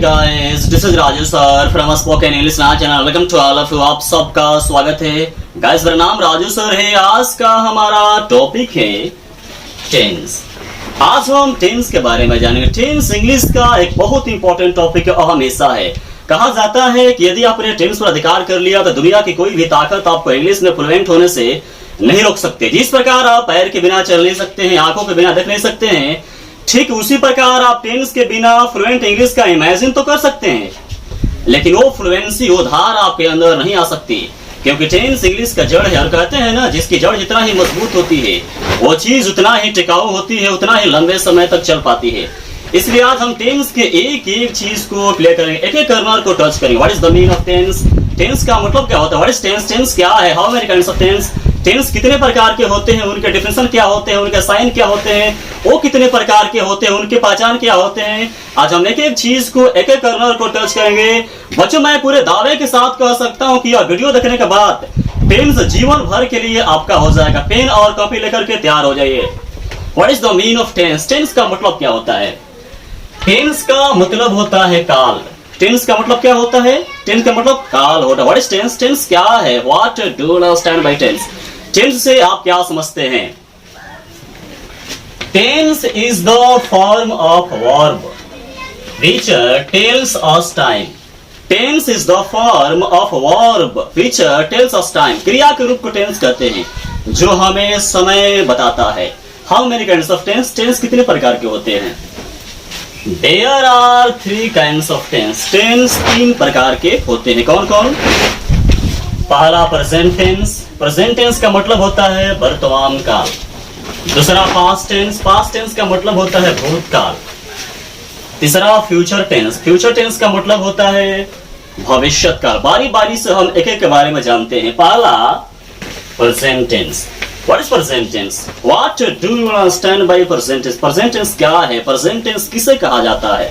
guys, this is Raju sir from spoken English channel. Welcome to all of you. आप सबका स्वागत है guys. मेरा नाम राजू सर है। आज का हमारा टॉपिक है टेंस। आज हम टेंस के बारे में जानेंगे। टेंस इंग्लिश का एक बहुत इंपॉर्टेंट टॉपिक अहम हिस्सा है। कहा जाता है कि यदि आपने टेंस पर अधिकार कर लिया तो दुनिया की कोई भी ताकत आपको इंग्लिश में फ्लुएंट होने से नहीं रोक सकते। जिस प्रकार आप पैर के बिना चल नहीं सकते हैं, आंखों के बिना देख नहीं सकते हैं, ठीक उसी प्रकार आप टेंस के बिना फ्लुएंट इंग्लिश का इमेजिन तो कर सकते हैं, लेकिन वो फ्लुएंसी, वो धार आपके अंदर नहीं आ सकती, क्योंकि टेंस इंग्लिश का जड़ है। और कहते हैं ना, जिसकी जड़ जितना ही मजबूत होती है वो चीज उतना ही टिकाऊ होती है, उतना ही लंबे समय तक चल पाती है। इसलिए आज हम टेंस के एक एक चीज को प्ले करेंगे, एक एक कर्नल को टच करेंगे। What is the meaning of tense? Tense का मतलब क्या होता है? What is tense? टेंस क्या है? How many kinds of tense? Tense कितने प्रकार के होते हैं, उनके डिफिनेशन क्या होते हैं, उनके साइन क्या होते हैं, वो कितने प्रकार के होते हैं, उनकी पहचान क्या होते हैं। आज हम एक एक चीज को, एक एक कर्नल को टच करेंगे। बच्चों, मैं पूरे दावे के साथ कह सकता हूं कि यह वीडियो देखने के बाद टेंस जीवन भर के लिए आपका हो जाएगा। पेन और कॉपी लेकर के तैयार हो जाइए। What is the meaning of tense? Tense का मतलब क्या होता है? टेंस का मतलब होता है काल। टेंस का मतलब क्या होता है? टेंस का मतलब काल होता है। What is tense? टेंस क्या है? What do you understand by tense? Tense से आप क्या समझते हैं? Tense is the form of verb which tells us time. Tense is the form of verb which tells us time. क्रिया के रूप को टेंस कहते हैं, जो हमें समय बताता है। How many kinds of tense? Tense कितने प्रकार के होते हैं? There are three kinds of tense. Tense तीन प्रकार के होते हैं। कौन कौन? पहला प्रेजेंट टेंस। प्रेजेंट टेंस का मतलब होता है वर्तमान काल। दूसरा पास्ट टेंस। पास्ट टेंस का मतलब होता है भूतकाल। तीसरा फ्यूचर टेंस। फ्यूचर टेंस का मतलब होता है भविष्यत काल। बारी बारी से हम एक एक के बारे में जानते हैं। पहला present tense. What is present tense? What do you understand by present tense? Present tense क्या है? Present tense किसे कहा जाता है?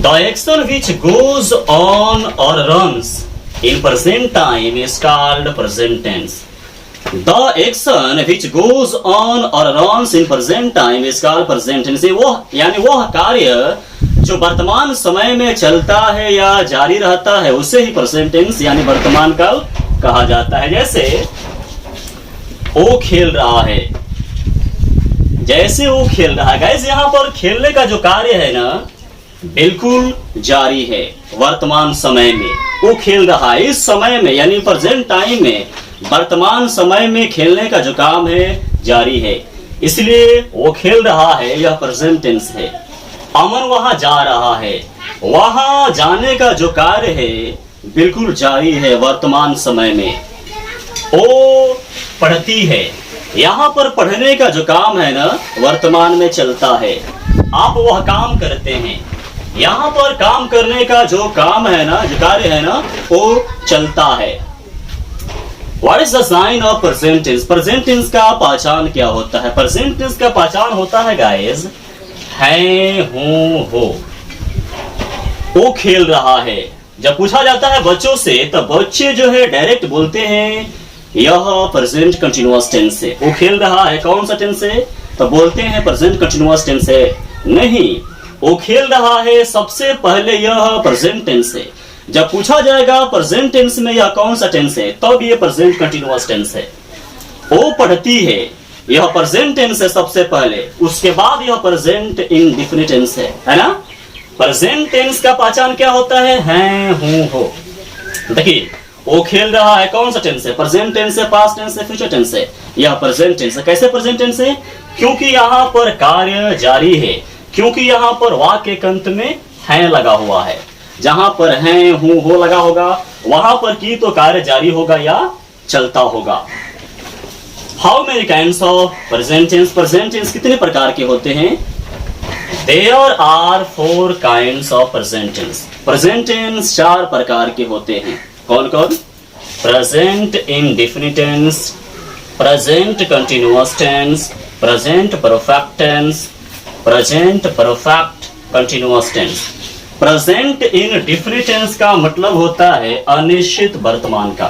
The action which goes on or runs in present time is called present tense. The action which goes on or runs in present time is called present tense. वो यानी वह कार्य जो वर्तमान समय में चलता है या जारी रहता है, उसे ही present tense यानी वर्तमान काल कहा जाता है। जैसे वो खेल रहा है, जैसे वो खेल रहा है। गाइस, यहाँ पर खेलने का जो कार्य है ना, बिल्कुल जारी है। वर्तमान समय में वो खेल रहा है। इस समय में यानी प्रेजेंट टाइम में, वर्तमान समय में खेलने का जो काम है जारी है, इसलिए वो खेल रहा है, यह प्रेजेंट टेंस है। अमन वहां जा रहा है, वहां जाने का जो कार्य है बिल्कुल जारी है वर्तमान समय में। वो पढ़ती है, यहाँ पर पढ़ने का जो काम है ना, वर्तमान में चलता है। आप वह काम करते हैं, यहाँ पर काम करने का जो काम है ना, जो कार्य है ना, वो चलता है। What is the sign of present tense? Present tense का पहचान क्या होता है? Present tense का पहचान होता है गाइस, है, हूं, हो। वो खेल रहा है। जब पूछा जाता है बच्चों से, तो बच्चे जो है डायरेक्ट बोलते हैं यह प्रेजेंट कंटिन्यूअस टेंस है। वो खेल रहा है, कौन सा टेंस है? तो बोलते हैं प्रेजेंट कंटिन्यूअस टेंस है। नहीं, वो खेल रहा है, सबसे पहले यह प्रेजेंट टेंस है। जब पूछा जाएगा प्रेजेंट टेंस में यह कौन सा टेंस है, तब ये प्रेजेंट कंटिन्यूअस टेंस है। वो पढ़ती है, यह प्रेजेंट टेंस है सबसे पहले, उसके बाद यह प्रेजेंट इंडेफिनिट टेंस है ना। प्रेजेंट टेंस का पहचान क्या होता है? हूं, हो। देखिए, वो खेल रहा है, कौन सा टेंस है? प्रेजेंट टेंस है, पास्ट टेंस है, फ्यूचर टेंस है। यह प्रेजेंट टेंस है। कैसे प्रेजेंट टेंस है? क्योंकि यहाँ पर कार्य जारी है, क्योंकि यहाँ पर वाक्य के अंत में है लगा हुआ है। जहां पर है, हूं, हो लगा होगा, वहां पर की तो कार्य जारी होगा या चलता होगा। How many kinds of present tense? Present tense कितने प्रकार के होते हैं? There are 4 kinds of present tense. Present tense 4 प्रकार के होते हैं। कौन कौन? Present indefinite tense, present continuous tense, present perfect tense, present perfect continuous tense. Present indefinite tense का मतलब होता है अनिश्चित वर्तमान का।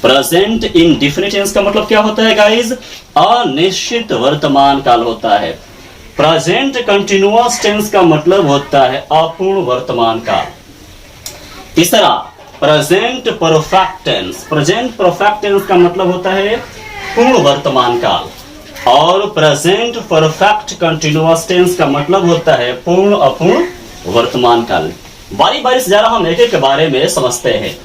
प्रेजेंट इंडेफिनिट टेंस का मतलब क्या होता है गाइस? अनिश्चित वर्तमान काल होता है। प्रेजेंट कंटिन्यूअस टेंस का मतलब होता है अपूर्ण वर्तमान काल। तीसरा present perfect tense. Present perfect tense का मतलब होता है पूर्ण वर्तमान काल, और प्रेजेंट परफेक्ट कंटिन्यूअस टेंस का मतलब होता है पूर्ण अपूर्ण वर्तमान काल। बारी बारी से जरा हम एक एक के बारे में समझते हैं।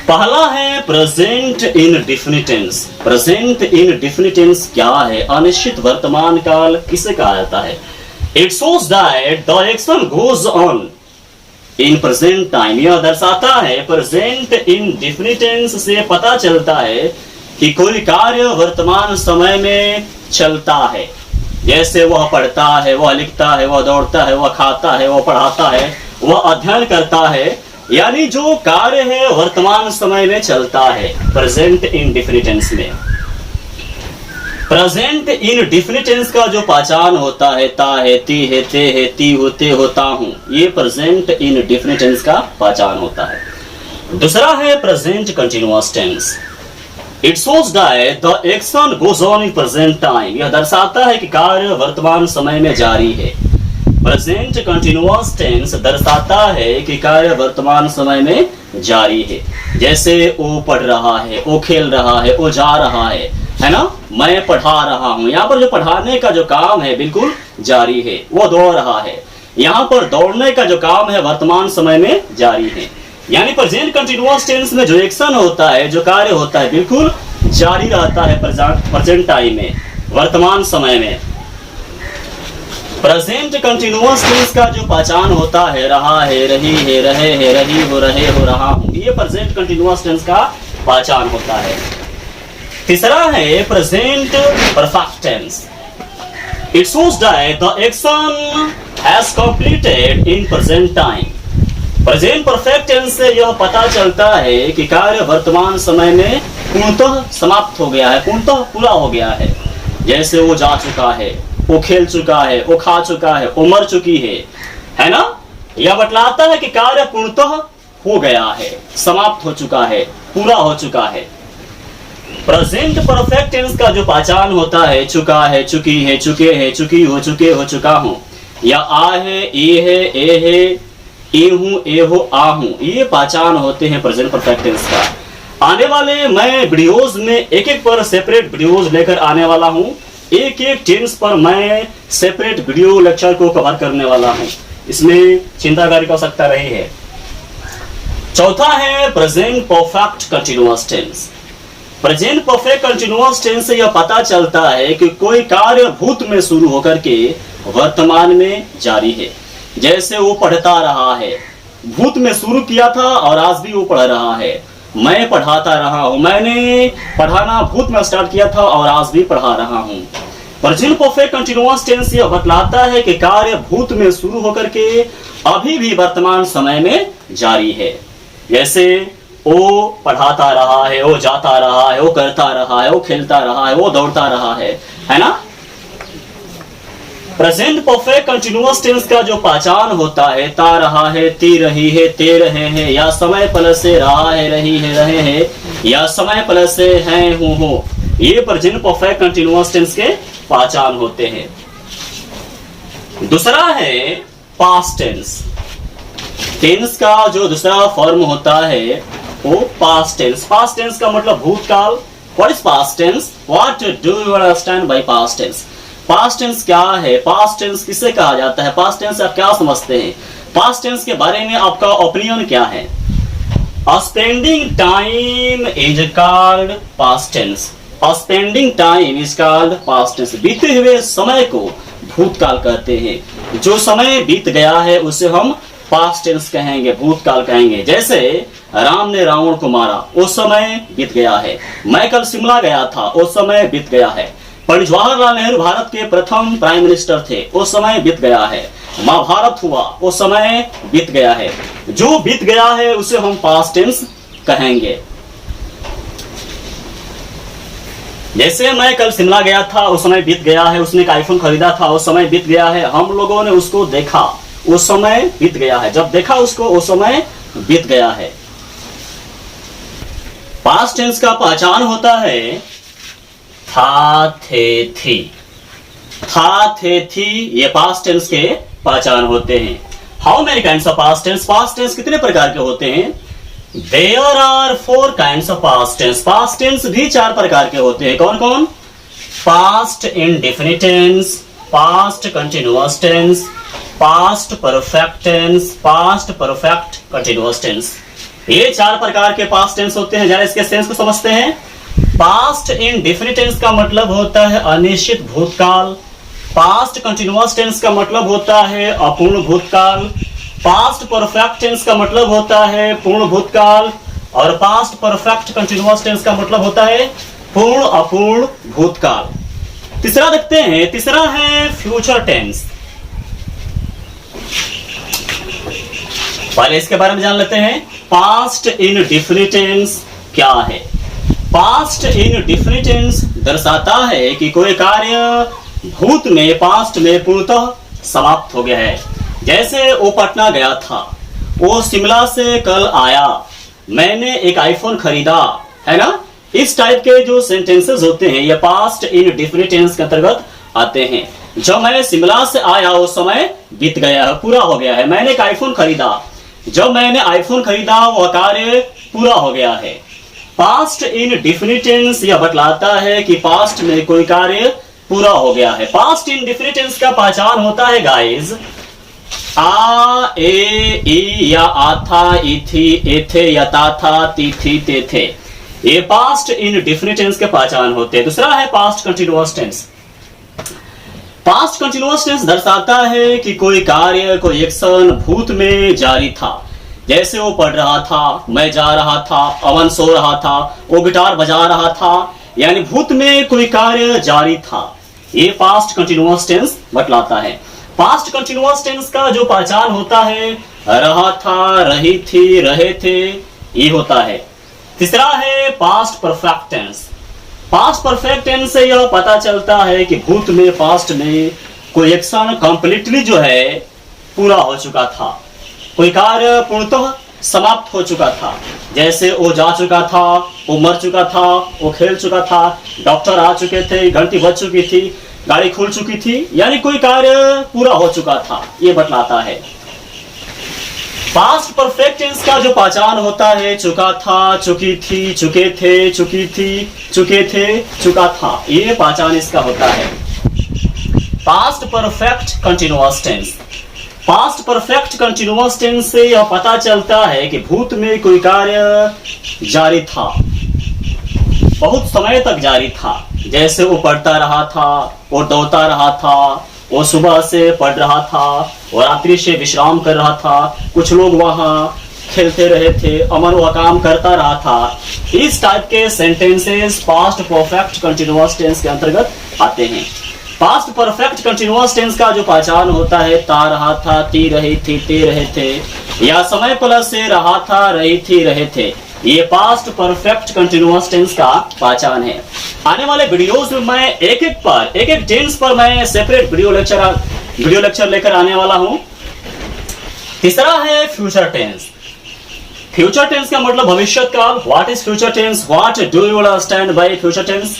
पहला है present indefinite tense. Present indefinite tense क्या है? अनिश्चित वर्तमान काल किसे कहा जाता है? It shows that the action goes on in present time. यह दर्शाता है, प्रेजेंट इंडेफिनिट टेंस से पता चलता है कि कोई कार्य वर्तमान समय में चलता है। जैसे वह पढ़ता है, वह लिखता है, वह दौड़ता है, वह खाता है, वह पढ़ाता है, वह अध्ययन करता है, यानी जो कार्य है वर्तमान समय में चलता है प्रेजेंट इंडेफिनिट टेंस में। प्रेजेंट इंडेफिनिट टेंस का जो पहचान होता है, ता है, ती है, ते है, ती होते, होता हूं, ये प्रेजेंट इंडेफिनिट टेंस का पहचान होता है। दूसरा है present continuous tense. It shows that the action goes on in present time. यह दर्शाता है कि कार्य वर्तमान समय में जारी है। प्रेजेंट कंटिन्यूअस टेंस दर्शाता है कि कार्य वर्तमान समय में जारी है। जैसे वो पढ़ रहा है, वो खेल रहा है, वो जा रहा है ना? मैं पढ़ा रहा हूं। यहाँ पर जो पढ़ाने का जो काम है बिल्कुल जारी है। वो दौड़ रहा है, यहाँ पर दौड़ने का जो काम है वर्तमान समय में जारी है। यानी प्रेजेंट कंटिन्यूअस टेंस में जो एक्शन होता है, जो कार्य होता है, बिल्कुल जारी रहता है प्रेजेंट टाइम में, वर्तमान समय में। प्रेजेंट कंटिन्यूअस टेंस का जो पहचान होता है, रहा है, रही है, रहे है, रही हो, रहे हो, रहा हूं, ये प्रेजेंट कंटिन्यूअस टेंस का पहचान होता है। तीसरा है present perfect tense. It shows that the action has completed in present time. Present perfect tense से यह पता चलता है कि कार्य वर्तमान समय में पूर्णतः समाप्त हो गया है, पूर्णतः पूरा हो गया है। जैसे वो जा चुका है, वो खेल चुका है, वो खा चुका है, वो मर चुकी है ना? यह बतलाता है कि कार्य पूर्णतः हो गया है, समाप्त हो चुका है, पूरा हो चुका है। प्रेजेंट परफेक्ट टेंस का जो पहचान होता है, चुका है, चुकी है, चुके हैं, चुकी हो, चुके हो, चुका हूं, या आ है, ए है, ए है, ए हूं, ए हो, आ हूं, ये पहचान होते हैं प्रेजेंट परफेक्ट टेंस का। आने वाले मैं वीडियोज में एक एक पर सेपरेट वीडियोज लेकर आने वाला हूं। एक एक टेंस पर मैं सेपरेट वीडियो लेक्चर को कवर करने वाला हूं, इसमें चिंता करने की आवश्यकता नहीं है। चौथा है present perfect continuous tense. Present perfect continuous tense से यह पता चलता है कि कोई कार्य भूत में शुरू होकर के वर्तमान में जारी है। जैसे वो पढ़ता रहा है, भूत में शुरू किया था और आज भी वो पढ़ रहा है। मैं पढ़ाता रहा हूं, मैंने पढ़ाना भूत में स्टार्ट किया था और आज भी पढ़ा रहा हूं। प्रेजेंट परफेक्ट कंटिन्यूअस टेंस यह बतलाता है कि कार्य भूत में शुरू होकर के अभी भी वर्तमान समय में जारी है। जैसे वो पढ़ाता रहा है, वो जाता रहा है, वो करता रहा है, वो खेलता रहा है, वो दौड़ता रहा है ना? प्रेजेंट परफेक्ट कंटिन्यूअस टेंस का जो पहचान होता है, ता रहा है, ती रही है, ते रहे हैं, या समय प्लस से रहा है, रही है, रहे हैं, या समय प्लस से हैं, हूं, हो, ये प्रेजेंट परफेक्ट कंटिन्यूअस टेंस के पहचान होते हैं। दूसरा है पास्ट टेंस। टेंस का जो दूसरा फॉर्म होता है वो पास्ट टेंस। पास्ट टेंस का मतलब भूतकाल। What is past tense? What do you understand by past tense? Past tense क्या है? पास्ट टेंस किसे कहा जाता है? पास्ट टेंस आप क्या समझते हैं? पास्ट टेंस के बारे में आपका ओपिनियन क्या है? Spending time is called past tense. Spending time is called past tense. बीते हुए समय को भूतकाल कहते हैं। जो समय बीत गया है उसे हम पास्ट टेंस कहेंगे, भूतकाल कहेंगे। जैसे राम ने रावण को मारा, वो समय बीत गया है। मैं कल शिमला गया था, वो समय बीत गया है। पंडित जवाहरलाल नेहरू भारत के प्रथम प्राइम मिनिस्टर थे, वो समय बीत गया है। महाभारत हुआ, वो समय बीत गया है। जो बीत गया है उसे हम पास्ट टेंस कहेंगे। जैसे मैं कल शिमला गया था, उस समय बीत गया है। उसने एक आईफोन खरीदा था, उस समय बीत गया है। हम लोगों ने उसको देखा, उस समय बीत गया है। जब देखा उसको, उस समय बीत गया है। पास्ट टेंस का पहचान होता है था, थे, थी। था, थे, थी, ये पास्ट टेंस के पहचान होते हैं। How many kinds of past tense? Past tense कितने प्रकार के होते हैं? There are 4 kinds of past tense. Past tense भी 4 प्रकार के होते हैं। कौन कौन? Past indefinite tense, past continuous tense, past perfect tense, past perfect continuous tense. ये 4 प्रकार के पास्ट टेंस होते हैं। जरा इसके सेंस को समझते हैं। पास्ट इंडेफिनिट टेंस का मतलब होता है अनिश्चित भूतकाल। पास्ट कंटिन्यूअस टेंस का मतलब होता है अपूर्ण भूतकाल। पास्ट परफेक्ट टेंस का मतलब होता है पूर्ण भूतकाल। और पास्ट परफेक्ट कंटिन्यूअस टेंस का मतलब होता है पूर्ण अपूर्ण भूतकाल। तीसरा देखते हैं। तीसरा है फ्यूचर टेंस। पहले इसके बारे में जान लेते हैं। पास्ट इंडेफिनिट टेंस क्या है? पास्ट इंडेफिनिट टेंस दर्शाता है कि कोई कार्य भूत में, पास्ट में पूर्णतः समाप्त हो गया है। जैसे वो पटना गया था, वो शिमला से कल आया, मैंने एक आईफोन खरीदा, है ना। इस टाइप के जो सेंटेंसेस होते हैं ये पास्ट इंडेफिनिट टेंस के अंतर्गत आते हैं। जब मैं शिमला से आया उस समय बीत गया है, पूरा हो गया है। मैंने एक आईफोन खरीदा, जब मैंने आईफोन खरीदा वह कार्य पूरा हो गया है। पास्ट इंडेफिनिट टेंस यह बतलाता है कि पास्ट में कोई कार्य पूरा हो गया है। पास्ट इंडेफिनिट टेंस का पहचान होता है गाइस आ, ए, ई या आ था, ई थी, ए थे या ता था, ती थी, ते थे। ये पास्ट इंडेफिनिट टेंस के पहचान होते हैं। दूसरा है past continuous tense. Past continuous tense दर्शाता है कि कोई कार्य, कोई एक्शन भूत में जारी था। जैसे वो पढ़ रहा था, मैं जा रहा था, अमन सो रहा था, वो गिटार बजा रहा था, यानी भूत में कोई कार्य जारी था। ये पास्ट कंटिन्यूअस टेंस बतलाता है। पास्ट कंटिन्यूअस टेंस का जो पहचान होता है रहा था, रही थी, रहे थे, ये होता है। तीसरा है past perfect tense. Past perfect tense से यह पता चलता है कि भूत में, पास्ट में कोई एक्शन कंप्लीटली जो है पूरा हो चुका था, कोई कार्य पूर्णतः समाप्त हो चुका था। जैसे वो जा चुका था, वो मर चुका था, वो खेल चुका था, डॉक्टर आ चुके थे, घंटी बज चुकी थी, गाड़ी खुल चुकी थी, यानी कोई कार्य पूरा हो चुका था, ये बतलाता है। पास्ट परफेक्ट टेंस का जो पहचान होता है चुका था, चुकी थी, चुके थे, चुकी थी, चुके थे, चुका था, ये पहचान इसका होता है। Past perfect continuous tense. Past perfect continuous tense से यह पता चलता है कि भूत में कोई कार्य जारी था, बहुत समय तक जारी था। जैसे वो पढ़ता रहा था, वो दौड़ता रहा था, वो सुबह से पढ़ रहा था, वो रात्रि से विश्राम कर रहा था, कुछ लोग वहां खेलते रहे थे, अमन वह काम करता रहा था। इस टाइप के sentences past perfect continuous tense के अंतर्गत आते हैं। पास्ट परफेक्ट कंटिन्यूअस टेंस का जो पहचान होता है ता रहा था, ती रही थी, ते रहे थे, या समय प्लस से रहा था, रही थी, रहे थे, ये पास्ट परफेक्ट कंटिन्यूअस टेंस का पहचान है। आने वाले वीडियोस में मैं एक एक टेंस पर मैं सेपरेट वीडियो लेक्चर लेकर आने वाला हूं। तीसरा है फ्यूचर टेंस। फ्यूचर टेंस का मतलब भविष्य काल। What is future tense? What do you understand by future tense?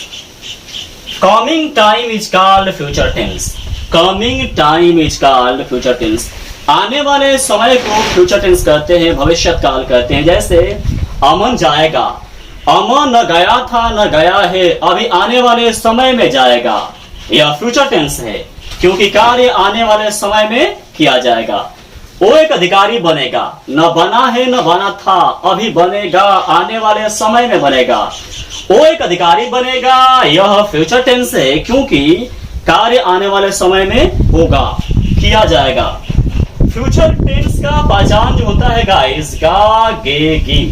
Coming time is called future tense. Coming time is called future tense. आने वाले समय को फ्यूचर टेंस कहते हैं, भविष्य काल कहते हैं। जैसे अमन जाएगा, अमन न गया था, न गया है, अभी आने वाले समय में जाएगा, यह फ्यूचर टेंस है, क्योंकि कार्य आने वाले समय में किया जाएगा। वो एक अधिकारी बनेगा, न बना है न बना था, अभी बनेगा, आने वाले समय में बनेगा। वो एक अधिकारी बनेगा, यह फ्यूचर टेंस है, क्योंकि कार्य आने वाले समय में होगा, किया जाएगा। फ्यूचर टेंस का पहचान जो होता है गाइस गा, गे, गी।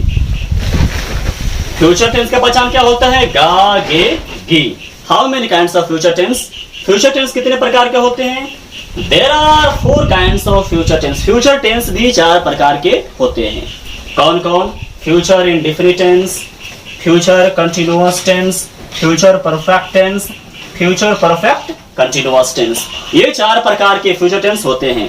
फ्यूचर टेंस का पहचान क्या होता है? गा, गे, गी। How many kinds of future tense? Future tense कितने प्रकार के होते हैं? There are 4 kinds of future tense. Future tense भी 4 प्रकार के होते हैं। कौन कौन? Future indefinite tense, future continuous tense, future perfect tense, future perfect continuous tense. ये 4 प्रकार के फ्यूचर टेंस होते हैं।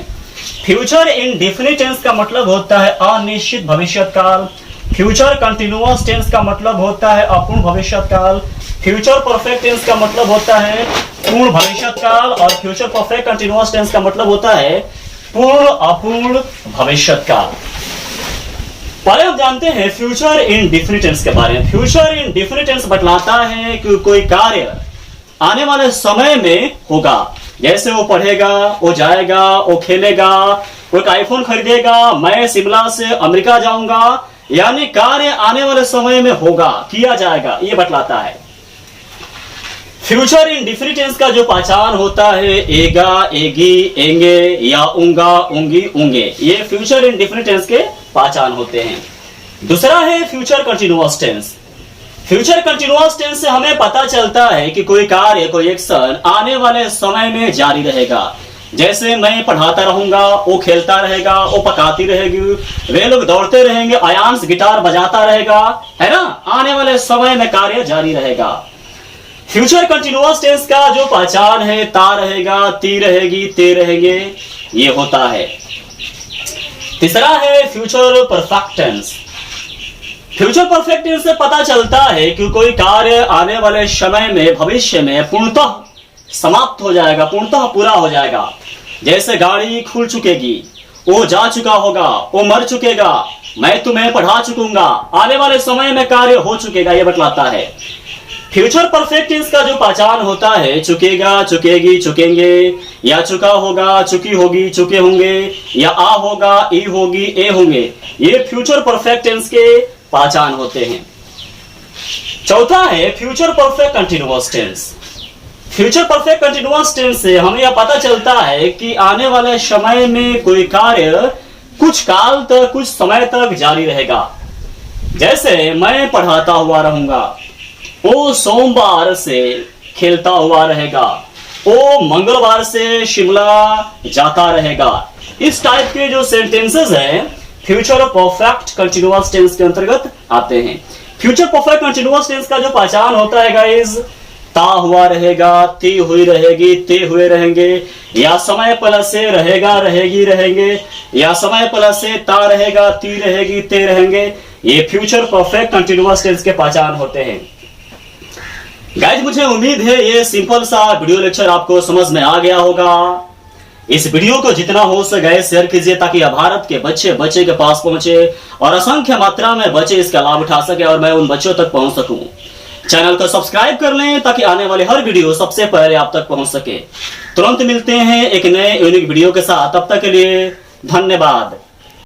फ्यूचर इंडेफिनिट टेंस का मतलब होता है अनिश्चित भविष्य काल। फ्यूचर कंटिन्यूअस टेंस का मतलब होता है अपूर्ण भविष्य काल। फ्यूचर परफेक्ट टेंस का मतलब होता है पूर्ण भविष्य काल और फ्यूचर परफेक्ट कंटिन्यूअस टेंस का मतलब होता है पूर्ण अपूर्ण भविष्य काल। पहले हम जानते हैं फ्यूचर इंडेफिनिट टेंस के बारे में। फ्यूचर इंडेफिनिट टेंस बतलाता है कि कोई कार्य आने वाले समय में होगा। जैसे वो पढ़ेगा, वो जाएगा, वो खेलेगा, वो एक आईफोन खरीदेगा, मैं शिमला से अमेरिका जाऊंगा, यानी कार्य आने वाले समय में होगा, किया जाएगा, ये बतलाता है। फ्यूचर इंडेफिनिट टेंस का जो पहचान होता है एगा, एगी, एंगे या उंगा, उंगी, उंगे, ये फ्यूचर इंडेफिनिट टेंस के पहचान होते हैं। दूसरा है future continuous tense. Future continuous tense से हमें पता चलता है कि कोई कार्य, कोई एक्शन आने वाले समय में जारी रहेगा। जैसे मैं पढ़ाता रहूंगा, वो खेलता रहेगा, वो पकाती रहेगी, वे लोग दौड़ते रहेंगे, आयांश गिटार बजाता रहेगा, है ना, आने वाले समय में कार्य जारी रहेगा। फ्यूचर कंटिन्यूअस टेंस का जो पहचान है ता रहेगा, ती रहेगी, ते रहेंगे, ये होता है। तीसरा है future perfect tense. Future perfect tense से पता चलता है कि कोई कार्य आने वाले समय में, भविष्य में पूर्णतः समाप्त हो जाएगा, पूर्णतः पूरा हो जाएगा। जैसे गाड़ी खुल चुकेगी, वो जा चुका होगा, वो मर चुकेगा, मैं तुम्हें पढ़ा चुकूंगा, आने वाले समय में कार्य हो चुकेगा, ये बतलाता है। फ्यूचर परफेक्ट टेंस का जो पहचान होता है चुकेगा, चुकेगी, चुकेंगे, या चुका होगा, चुकी होगी, चुके होंगे, या आ होगा, ई होगी, ए होंगे, ये फ्यूचर परफेक्ट टेंस के पहचान होते हैं। चौथा है future perfect continuous tense. Future perfect continuous tense से हमें यह पता चलता है कि आने वाले समय में कोई कार्य कुछ काल तक, कुछ समय तक जारी रहेगा। जैसे मैं पढ़ाता हुआ रहूंगा, वो सोमवार से खेलता हुआ रहेगा, वो मंगलवार से शिमला जाता रहेगा। इस टाइप के जो सेंटेंसेस हैं फ्यूचर परफेक्ट कंटिन्यूअस टेंस के अंतर्गत आते हैं। फ्यूचर परफेक्ट कंटिन्यूअस टेंस का जो पहचान होता है गाइस, ता हुआ रहेगा, ती हुई रहेगी, ते हुए रहेंगे, या समय प्लस से रहेगा, रहेगी, रहेंगे, या समय प्लस से ता रहेगा, ती रहेगी, ते रहेंगे, ये फ्यूचर परफेक्ट कंटिन्यूअस टेंस के पहचान होते हैं। गाइस मुझे उम्मीद है ये सिंपल सा वीडियो लेक्चर आपको समझ में आ गया होगा। इस वीडियो को जितना हो सके शेयर कीजिए ताकि भारत के बच्चे के पास पहुंचे और असंख्य मात्रा में बच्चे इसका लाभ उठा सके और मैं उन बच्चों तक पहुंच सकूं। चैनल को सब्सक्राइब कर लें ताकि आने वाली हर वीडियो सबसे पहले आप तक पहुंच सके। तुरंत मिलते हैं एक नए यूनिक वीडियो के साथ, तब तक के लिए धन्यवाद।